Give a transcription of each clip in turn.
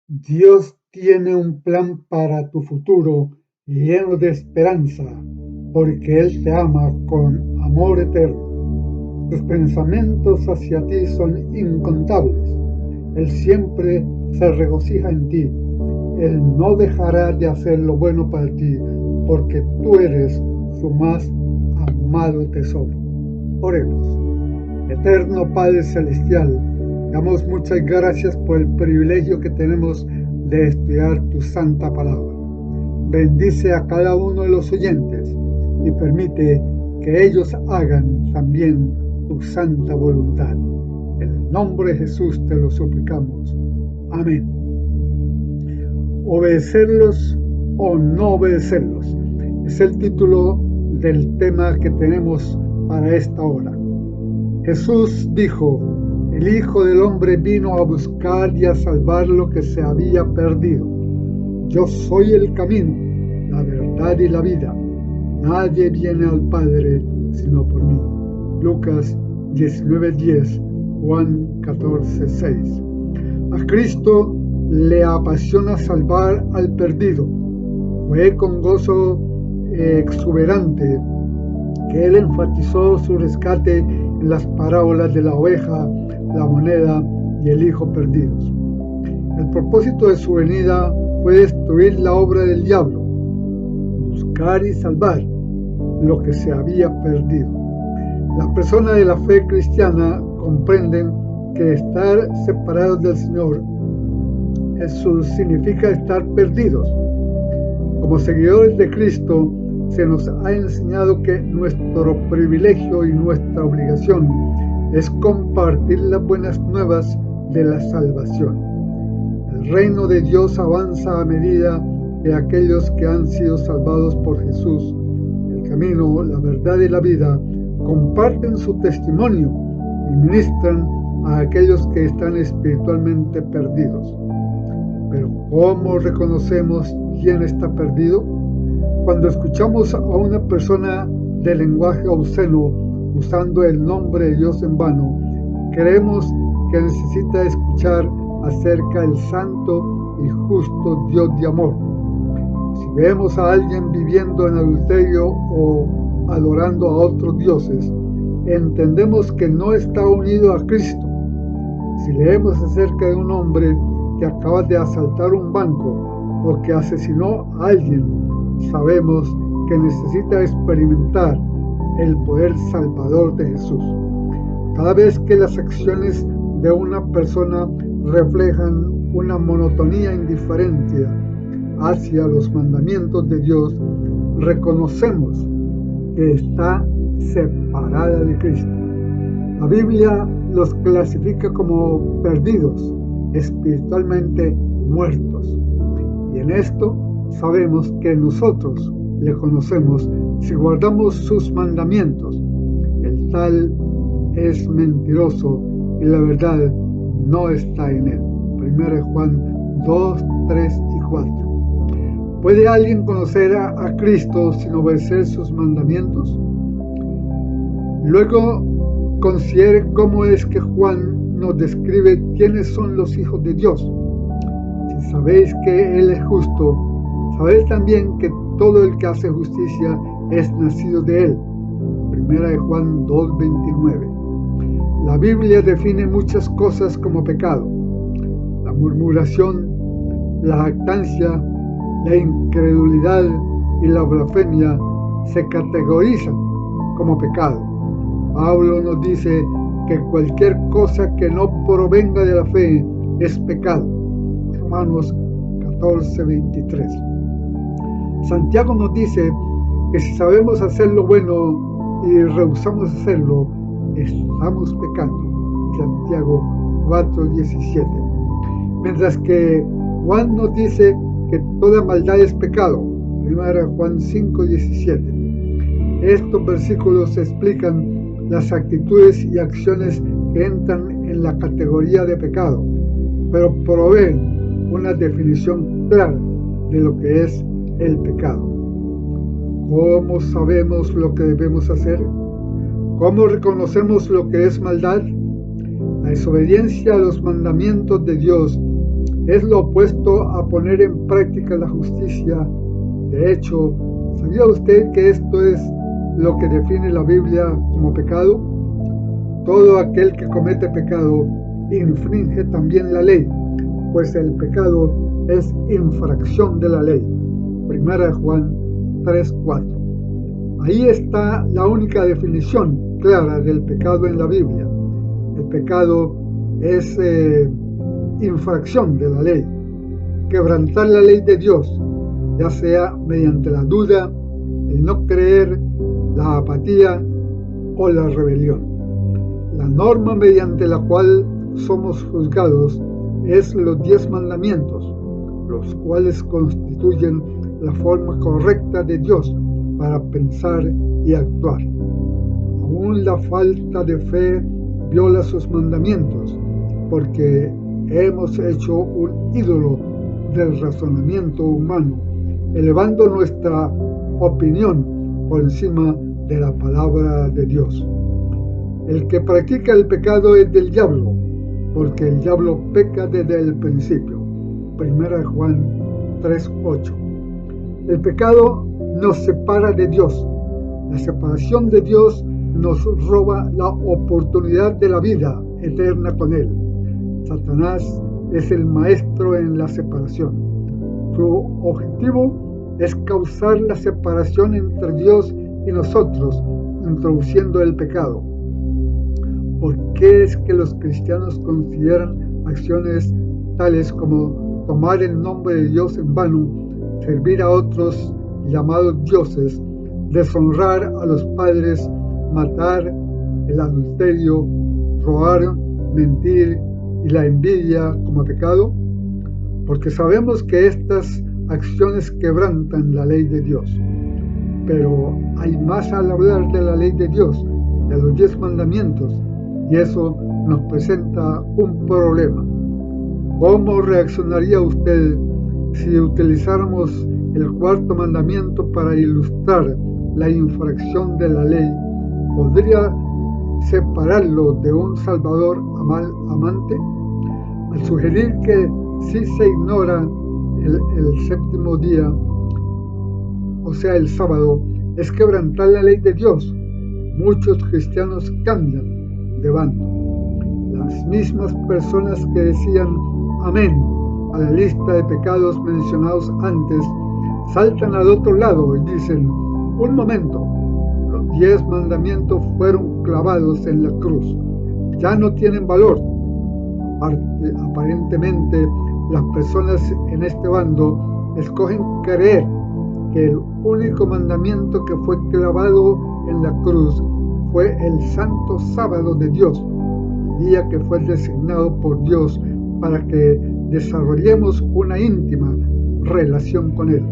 Dios tiene un plan para tu futuro lleno de esperanza, porque Él te ama con amor eterno. Tus pensamientos hacia ti son incontables. Él siempre se regocija en ti. Él no dejará de hacer lo bueno para ti, porque tú eres su más amado tesoro. Oremos. Eterno Padre Celestial, damos muchas gracias por el privilegio que tenemos de estudiar tu santa palabra. Bendice a cada uno de los oyentes y permite que ellos hagan también tu santa voluntad. En el nombre de Jesús te lo suplicamos. Amén. Obedecerlos o no obedecerlos es el título del tema que tenemos para esta hora. Jesús dijo: el Hijo del Hombre vino a buscar y a salvar lo que se había perdido. Yo soy el camino, la verdad y la vida. Nadie viene al Padre sino por mí. Lucas 19:10, Juan 14:6. A Cristo le apasiona salvar al perdido. Fue con gozo exuberante que él enfatizó su rescate en las parábolas de la oveja, la moneda y el hijo perdidos. El propósito de su venida fue destruir la obra del diablo, buscar y salvar lo que se había perdido. Las personas de la fe cristiana comprenden que estar separados del Señor, eso significa estar perdidos. Como seguidores de Cristo, se nos ha enseñado que nuestro privilegio y nuestra obligación es compartir las buenas nuevas de la salvación. El reino de Dios avanza a medida que aquellos que han sido salvados por Jesús, el camino, la verdad y la vida, comparten su testimonio y ministran a aquellos que están espiritualmente perdidos. Pero ¿cómo reconocemos quién está perdido? Cuando escuchamos a una persona de lenguaje obsceno usando el nombre de Dios en vano, creemos que necesita escuchar acerca del santo y justo Dios de amor. Si vemos a alguien viviendo en adulterio o adorando a otros dioses, entendemos que no está unido a Cristo. Si leemos acerca de un hombre que acaba de asaltar un banco o que asesinó a alguien, sabemos que necesita experimentar el poder salvador de Jesús. Cada vez que las acciones de una persona reflejan una monotonía indiferente hacia los mandamientos de Dios, reconocemos que está separada de Cristo. La Biblia los clasifica como perdidos, espiritualmente muertos. Y en esto sabemos que nosotros le conocemos si guardamos sus mandamientos. El tal es mentiroso y la verdad no está en él. 1 Juan 2, 3 y 4. ¿Puede alguien conocer a Cristo sin obedecer sus mandamientos? Luego considere cómo es que Juan nos describe quiénes son los hijos de Dios. Si sabéis que Él es justo, sabéis también que todo el que hace justicia es nacido de Él. 1 Juan 2:29. La Biblia define muchas cosas como pecado. La murmuración, la jactancia, la incredulidad y la blasfemia se categorizan como pecado. Pablo nos dice que cualquier cosa que no provenga de la fe es pecado. Romanos 14:23. Santiago nos dice que si sabemos hacer lo bueno y rehusamos hacerlo, estamos pecando. Santiago 4:17. Mientras que Juan nos dice que toda maldad es pecado. 1 Juan 5:17. Estos versículos explican las actitudes y acciones que entran en la categoría de pecado, pero proveen una definición clara de lo que es el pecado. ¿Cómo sabemos lo que debemos hacer? ¿Cómo reconocemos lo que es maldad? La desobediencia a los mandamientos de Dios es lo opuesto a poner en práctica la justicia. De hecho, ¿sabía usted que esto es lo que define la Biblia como pecado? Todo aquel que comete pecado infringe también la ley, pues el pecado es infracción de la ley. Primera de Juan 3:4. Ahí está la única definición clara del pecado en la Biblia. El pecado es infracción de la ley, quebrantar la ley de Dios, ya sea mediante la duda, el no creer, la apatía o la rebelión. La norma mediante la cual somos juzgados es los 10 mandamientos, los cuales constituyen la forma correcta de Dios para pensar y actuar. Aún la falta de fe viola sus mandamientos, porque hemos hecho un ídolo del razonamiento humano, elevando nuestra opinión por encima de la palabra de Dios. El que practica el pecado es del diablo, porque el diablo peca desde el principio. Primera de Juan 3:8. El pecado nos separa de Dios. La separación de Dios nos roba la oportunidad de la vida eterna con Él. Satanás es el maestro en la separación. Su objetivo es causar la separación entre Dios y nosotros, introduciendo el pecado. ¿Por qué es que los cristianos consideran acciones tales como tomar el nombre de Dios en vano, servir a otros llamados dioses, deshonrar a los padres, matar, el adulterio, robar, mentir y la envidia como pecado? Porque sabemos que estas acciones quebrantan la ley de Dios. Pero hay más al hablar de la ley de Dios, de los 10 mandamientos, y eso nos presenta un problema. ¿Cómo reaccionaría usted si utilizáramos el 4º mandamiento para ilustrar la infracción de la ley? ¿Podría separarlo de un Salvador amante? Al sugerir que si se ignora el séptimo día, o sea el sábado, es quebrantar la ley de Dios, muchos cristianos cambian de bando. Las mismas personas que decían amén a la lista de pecados mencionados antes, saltan al otro lado y dicen, un momento, los 10 mandamientos fueron clavados en la cruz, ya no tienen valor. Aparentemente, las personas en este bando escogen creer que el único mandamiento que fue clavado en la cruz fue el santo sábado de Dios, el día que fue designado por Dios para que desarrollemos una íntima relación con Él.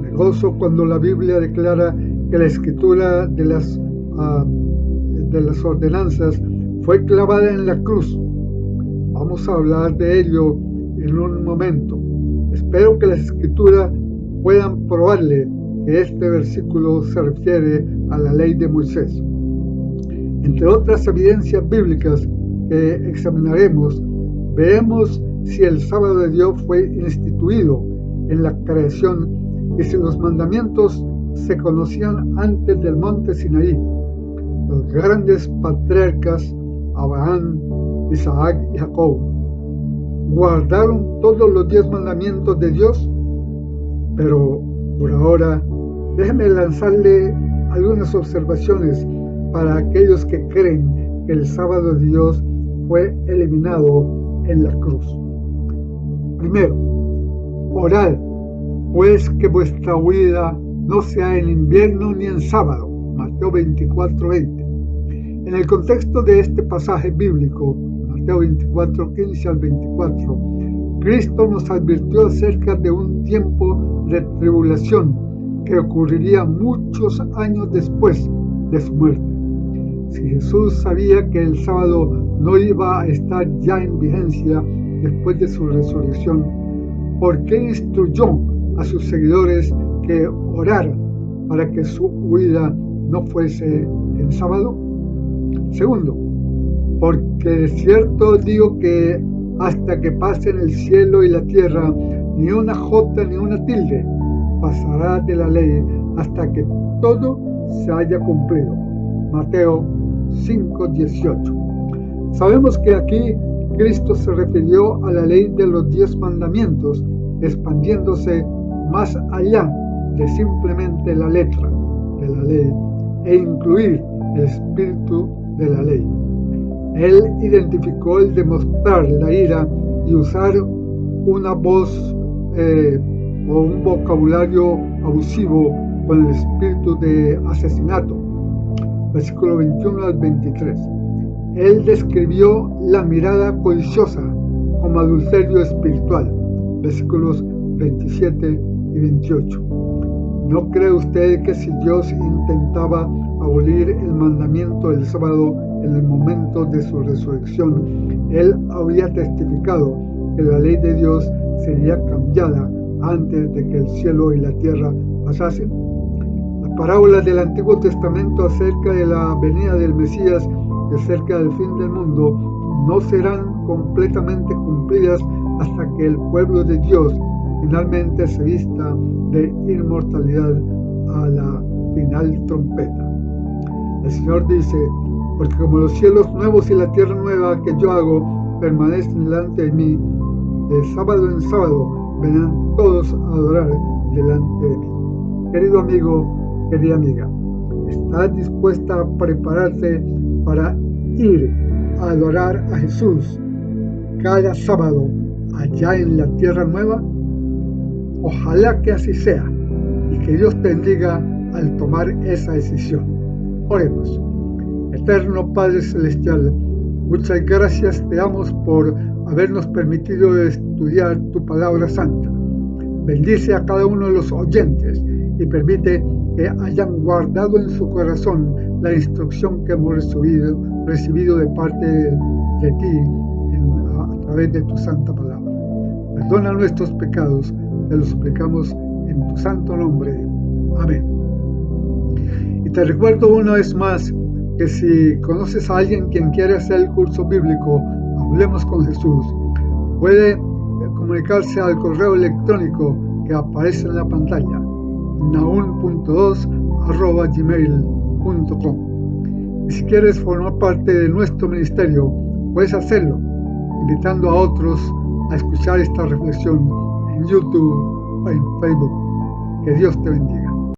Me gozo cuando la Biblia declara que la escritura de las ordenanzas fue clavada en la cruz. Vamos a hablar de ello en un momento. Espero que las escrituras puedan probarle que este versículo se refiere a la ley de Moisés. Entre otras evidencias bíblicas que examinaremos, veremos si el sábado de Dios fue instituido en la creación y si los mandamientos se conocían antes del monte Sinaí. Los grandes patriarcas, Abraham, Isaac y Jacob, guardaron todos los 10 mandamientos de Dios. Pero por ahora, déjeme lanzarle algunas observaciones para aquellos que creen que el sábado de Dios fue eliminado en la cruz. Primero, orad, pues que vuestra huida no sea en invierno ni en sábado. Mateo 24:20. En el contexto de este pasaje bíblico, Mateo 24:15 al 24, Cristo nos advirtió acerca de un tiempo de tribulación que ocurriría muchos años después de su muerte. Si Jesús sabía que el sábado no iba a estar ya en vigencia después de su resurrección, ¿por qué instruyó a sus seguidores que oraran para que su huida no fuese el sábado? Segundo, porque de cierto digo que hasta que pasen el cielo y la tierra, ni una jota ni una tilde pasará de la ley hasta que todo se haya cumplido. Mateo 5:18. Sabemos que aquí Cristo se refirió a la ley de los 10 mandamientos, expandiéndose más allá de simplemente la letra de la ley e incluir el espíritu de la ley. Él identificó el demostrar la ira y usar una voz o un vocabulario abusivo con el espíritu de asesinato. Versículo 21 al 23. Él describió la mirada codiciosa como adulterio espiritual. Versículos 27 y 28. ¿No cree usted que si Dios intentaba abolir el mandamiento del sábado en el momento de su resurrección, Él habría testificado que la ley de Dios sería cambiada antes de que el cielo y la tierra pasasen? Las parábolas del Antiguo Testamento acerca de la venida del Mesías y acerca del fin del mundo no serán completamente cumplidas hasta que el pueblo de Dios finalmente se vista de inmortalidad a la final trompeta. El Señor dice: porque como los cielos nuevos y la tierra nueva que yo hago permanecen delante de mí, de sábado en sábado vendrán todos a adorar delante de mí. Querido amigo, querida amiga, ¿estás dispuesta a prepararte para ir a adorar a Jesús cada sábado allá en la tierra nueva? Ojalá que así sea y que Dios te bendiga al tomar esa decisión. Oremos. Eterno Padre Celestial, muchas gracias te damos por habernos permitido estudiar tu palabra santa. Bendice a cada uno de los oyentes y permite que hayan guardado en su corazón la instrucción que hemos recibido de parte de ti a través de tu santa palabra. Perdona nuestros pecados, te los suplicamos en tu santo nombre. Amén. Y te recuerdo una vez más que si conoces a alguien quien quiere hacer el curso bíblico Hablemos con Jesús, puede comunicarse al correo electrónico que aparece en la pantalla, naun.2@gmail.com. Y si quieres formar parte de nuestro ministerio, puedes hacerlo invitando a otros a escuchar esta reflexión en YouTube o en Facebook. Que Dios te bendiga.